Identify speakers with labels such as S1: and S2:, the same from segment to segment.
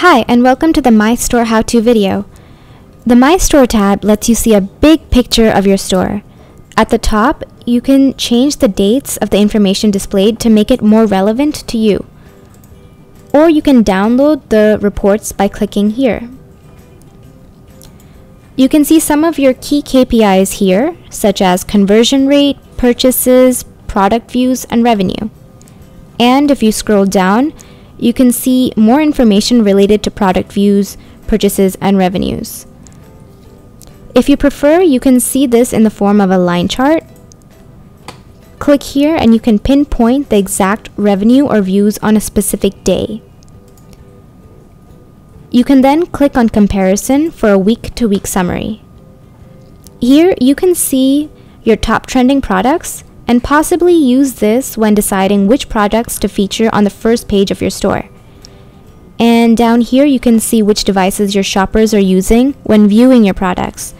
S1: Hi, and welcome to the Mystore how-to video. The Mystore tab lets you see a big picture of your store. At the top, you can change the dates of the information displayed to make it more relevant to you. Or you can download the reports by clicking here. You can see some of your key KPIs here, such as conversion rate, purchases, product views, and revenue. And if you scroll down, you can see more information related to product views, purchases, and revenues. If you prefer, you can see this in the form of a line chart. Click here and you can pinpoint the exact revenue or views on a specific day. You can then click on comparison for a week-to-week summary. Here you can see your top trending products and possibly use this when deciding which products to feature on the first page of your store. And down here you can see which devices your shoppers are using when viewing your products.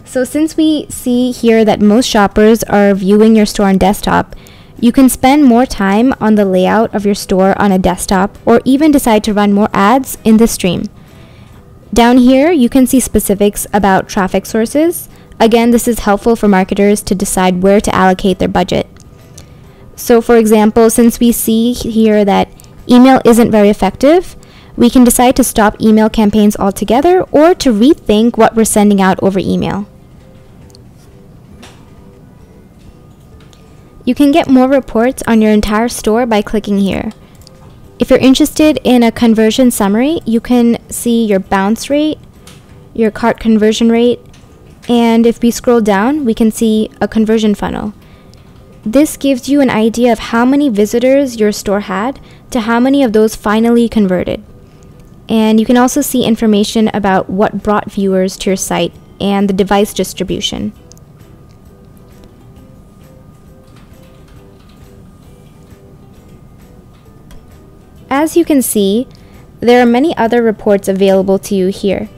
S1: So since we see here that most shoppers are viewing your store on desktop, you can spend more time on the layout of your store on a desktop or even decide to run more ads in the stream. Down here you can see specifics about traffic sources. Again, this is helpful for marketers to decide where to allocate their budget. So for example, since we see here that email isn't very effective, we can decide to stop email campaigns altogether or to rethink what we're sending out over email. You can get more reports on your entire store by clicking here. If you're interested in a conversion summary, you can see your bounce rate, your cart conversion rate, and if we scroll down, we can see a conversion funnel. This gives you an idea of how many visitors your store had to how many of those finally converted. And you can also see information about what brought viewers to your site and the device distribution. As you can see, there are many other reports available to you here.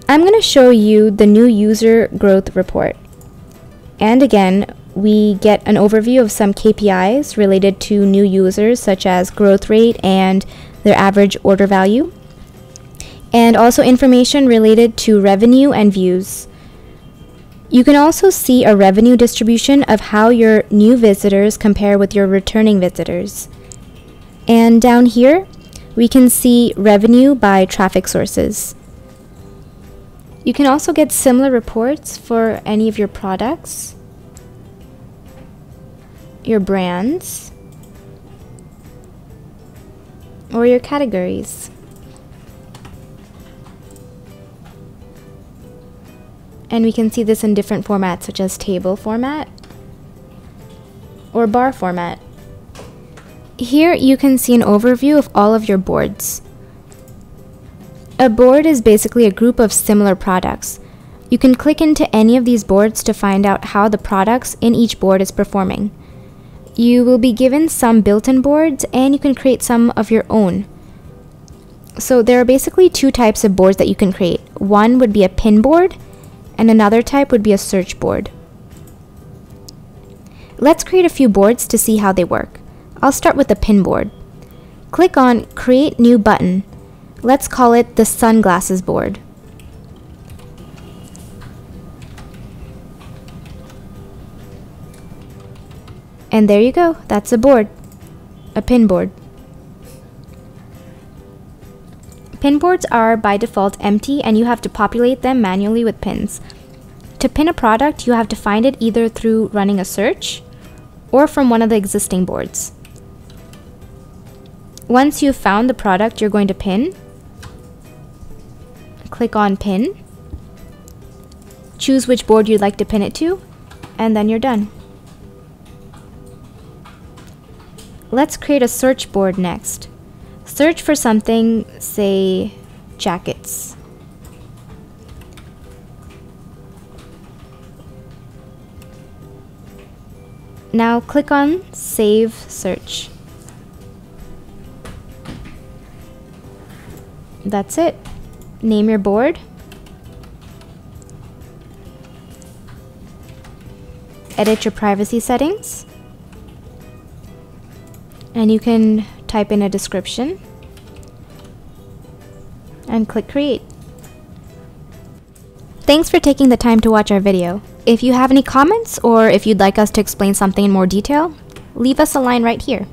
S1: I'm going to show you the new user growth report. And again, we get an overview of some KPIs related to new users, such as growth rate and their average order value, and also information related to revenue and views. You can also see a revenue distribution of how your new visitors compare with your returning visitors. And down here, we can see revenue by traffic sources. You can also get similar reports for any of your products, your brands, or your categories. And we can see this in different formats such as table format or bar format. Here you can see an overview of all of your boards. A board is basically a group of similar products. You can click into any of these boards to find out how the products in each board is performing. You will be given some built-in boards and you can create some of your own. So there are basically two types of boards that you can create. One would be a pin board and another type would be a search board. Let's create a few boards to see how they work. I'll start with the pin board. Click on Create New button. Let's call it the sunglasses board. And there you go, that's a board, a pin board. Pin boards are by default empty and you have to populate them manually with pins. To pin a product, you have to find it either through running a search or from one of the existing boards. Once you've found the product you're going to pin, click on Pin, choose which board you'd like to pin it to, and then you're done. Let's create a search board next. Search for something, say jackets. Now click on Save Search. That's it. Name your board. Edit your privacy settings. And you can type in a description. and click Create. Thanks for taking the time to watch our video. If you have any comments or if you'd like us to explain something in more detail, leave us a line right here.